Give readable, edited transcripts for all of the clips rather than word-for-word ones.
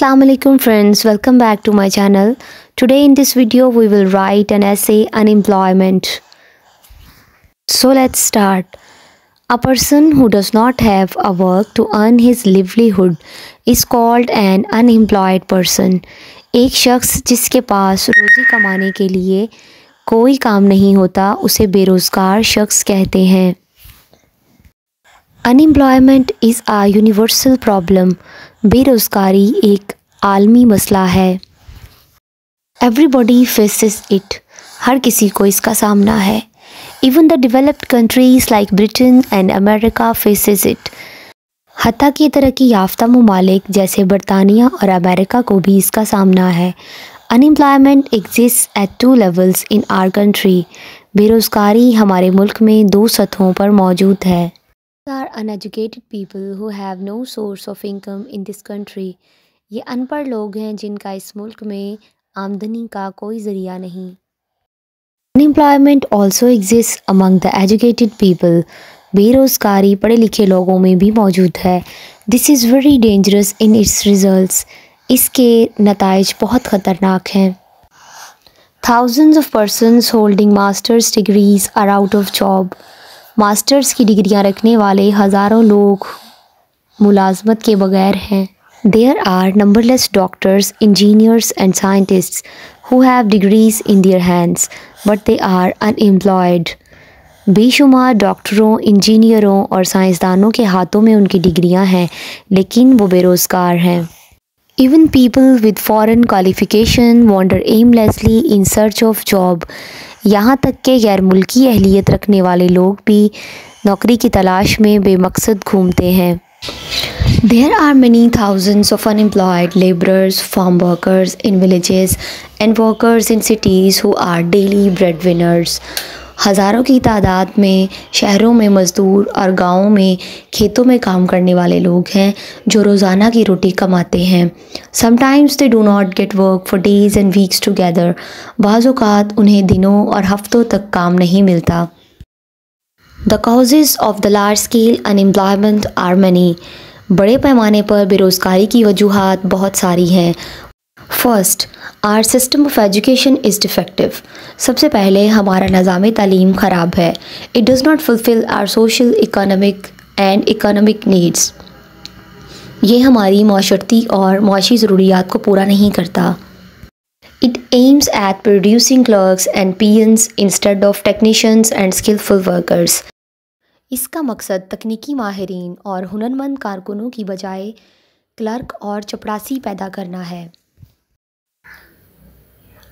Assalamu alaikum friends, welcome back to my channel. Today in this video we will write an essay unemployment. So let's start. A person who does not have a work to earn his livelihood is called an unemployed person. एक शख्स जिसके पास रोज़ी कमाने के लिए कोई काम नहीं होता उसे बेरोज़गार शख्स कहते हैं. Unemployment is a universal problem. बेरोज़गारी एक आलमी मसला है. Everybody faces it. हर किसी को इसका सामना है. Even the developed countries like Britain and America faces it. हत्ता कि तरक्की याफ्ता ममालिक जैसे बरतानिया और अमेरिका को भी इसका सामना है. Unemployment exist at 2 levels in our country. बेरोज़गारी हमारे मुल्क में 2 सतहों पर मौजूद है. Are uneducated people who have no source of income in this country. ये अनपढ़ लोग हैं जिनका इस मुल्क में आमदनी का कोई ज़रिया नहीं. Unemployment also exists among the educated people. बेरोज़गारी पढ़े लिखे लोगों में भी मौजूद है. This is very dangerous in its results. इसके नताइज बहुत ख़तरनाक हैं. Thousands of persons holding master's degrees are out of job. Masters की डिग्रियां रखने वाले हज़ारों लोग मुलाजमत के बगैर हैं. There are numberless doctors, engineers and scientists who have degrees in their hands but they are unemployed. बेशुमार डॉक्टरों, इंजीनियरों और साइंसदानों के हाथों में उनकी डिग्रियां हैं लेकिन वो बेरोज़गार हैं. Even people with foreign qualification wander aimlessly in search of job. यहाँ तक के गैर मुल्की अहलियत रखने वाले लोग भी नौकरी की तलाश में बेमकसद घूमते हैं. There are many thousands of unemployed laborers, farm workers in villages and workers in cities who are daily breadwinners. हज़ारों की तादाद में शहरों में मज़दूर और गाँवों में खेतों में काम करने वाले लोग हैं जो रोज़ाना की रोटी कमाते हैं. Sometimes they do not get work for days and weeks together. बाज़ औक़ात उन्हें दिनों और हफ्तों तक काम नहीं मिलता. The causes of the large scale unemployment are many. बड़े पैमाने पर बेरोज़गारी की वजूहात बहुत सारी हैं. First, our system of education is defective. सबसे पहले हमारा निज़ाम तालीम ख़राब है. It does not fulfil our social, economic needs. ये हमारी माशरती और मुआशी ज़रूरियात को पूरा नहीं करता. It aims at producing clerks and peons instead of technicians and skilful workers. इसका मकसद तकनीकी माहिरीन और हुनरमंद कारकुनों की बजाय क्लर्क और चपरासी पैदा करना है.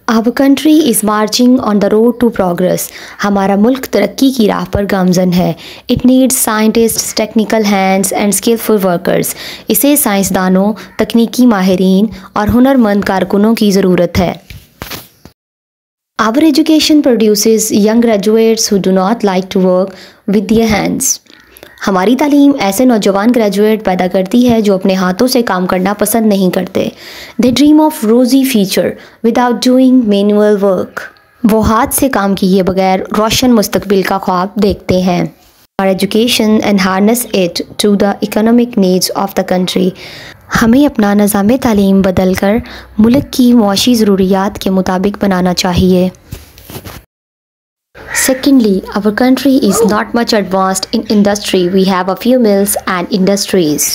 Our country is marching on the road to progress. हमारा मुल्क तरक्की की राह पर गामज़न है. It needs scientists, technical hands and skillful workers. इसे साइंसदानों, तकनीकी माहिरीन और हुनरमंद कारकुनों की ज़रूरत है. Our education produces young graduates who do not like to work with their hands. हमारी तालीम ऐसे नौजवान ग्रेजुएट पैदा करती है जो अपने हाथों से काम करना पसंद नहीं करते. दे ड्रीम ऑफ रोज़ी future without doing manual work. वो हाथ से काम किए बगैर रोशन मुस्तकबिल का ख्वाब देखते हैं. Our education enhances it to the economic needs of the country. हमें अपना निज़ाम तालीम बदल कर मुल्क की मुआशी ज़रूरियात के मुताबिक बनाना चाहिए. Secondly, our country is not much advanced in industry. We have a few mills and industries.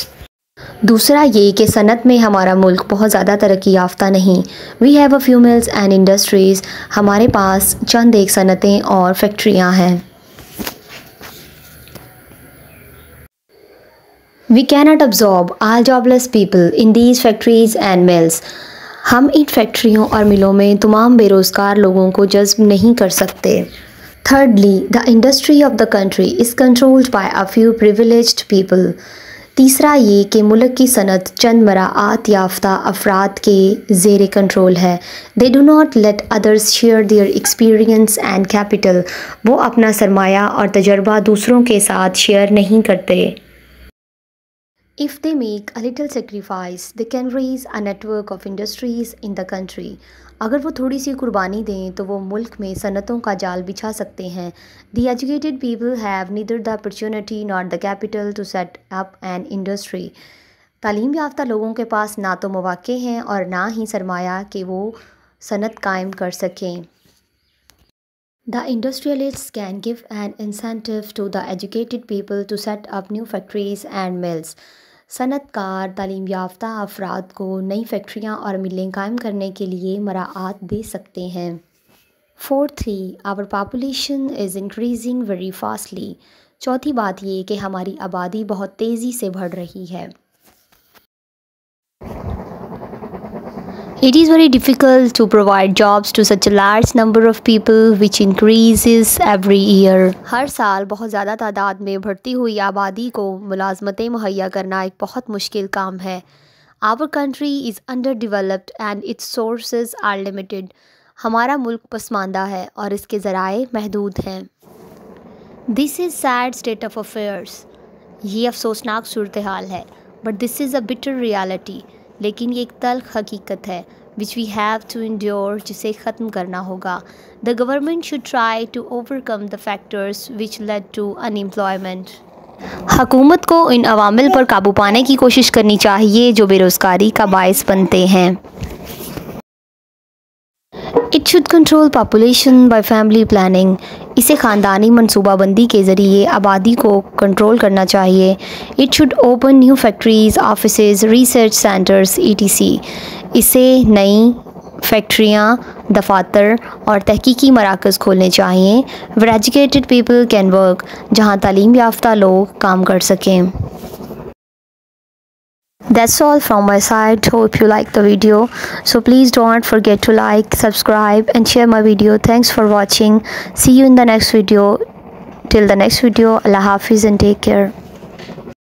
दूसरा ये कि सनत में हमारा मुल्क बहुत ज़्यादा तरक्की याफ्ता नहीं. We have a few mills and industries. हमारे पास चंद एक सनतें और फैक्ट्रियाँ हैं. We cannot absorb all jobless people in these factories and mills. हम इन फैक्ट्रियों और मिलों में तमाम बेरोज़गार लोगों को जज़्ब नहीं कर सकते. Thirdly, the industry of the country is controlled by a few privileged people. तीसरा ये कि मुल्क की सनत चंद मराआत याफ्ता अफराद के ज़ेरे कंट्रोल है. They do not let others share their experience and capital. वो अपना सरमाया और तजर्बा दूसरों के साथ शेयर नहीं करते. If they make a little sacrifice, they can raise a network of industries in the country. अगर वो थोड़ी सी कुर्बानी दें तो वो मुल्क में सनतों का जाल बिछा सकते हैं. The educated people have neither the opportunity nor the capital to set up an industry. तालीम याफ्ता लोगों के पास ना तो मौक़े हैं और ना ही सरमाया कि वो सनत कायम कर सकें। The industrialists can give an incentive to the educated people to set up new factories and mills. सनतकार तालीम याफ्ता अफराद को नई फैक्ट्रियाँ और मिलें कायम करने के लिए मराआत दे सकते हैं। 4.3 Our population is increasing very fastly. चौथी बात ये कि हमारी आबादी बहुत तेज़ी से बढ़ रही है। It is very difficult to provide jobs to such a large number of people which increases every year. हर साल बहुत ज़्यादा तादाद में बढ़ती हुई आबादी को मुलाज़मतें मुहैया करना एक बहुत मुश्किल काम है। Our country is underdeveloped and its sources are limited. हमारा मुल्क पसमानदा है और इसके ज़राए महदूद हैं। This is sad state of affairs. ये अफसोसनाक सूरत हाल है। But this is a bitter reality. लेकिन ये एक तल्ख हकीकत है which we have to endure, जिसे ख़त्म करना होगा। The government should try to overcome the factors which led to unemployment. हुकूमत को इन अवामिल पर काबू पाने की कोशिश करनी चाहिए जो बेरोज़गारी का बायस बनते हैं। It should control population by family planning. इसे ख़ानदानी मनसूबाबंदी के ज़रिए आबादी को कंट्रोल करना चाहिए। It should open new factories, offices, research centers, etc. इसे नई फैक्ट्रियाँ, दफातर और तहकीकी मराकज़ खोलने चाहिए। Where educated people can work, जहाँ तालीम याफ्ता लोग काम कर सकें। That's all from my side. Hope you like the video. So please don't forget to like, subscribe and share my video. Thanks for watching. See you in the next video. Till the next video, Allah Hafiz and take care.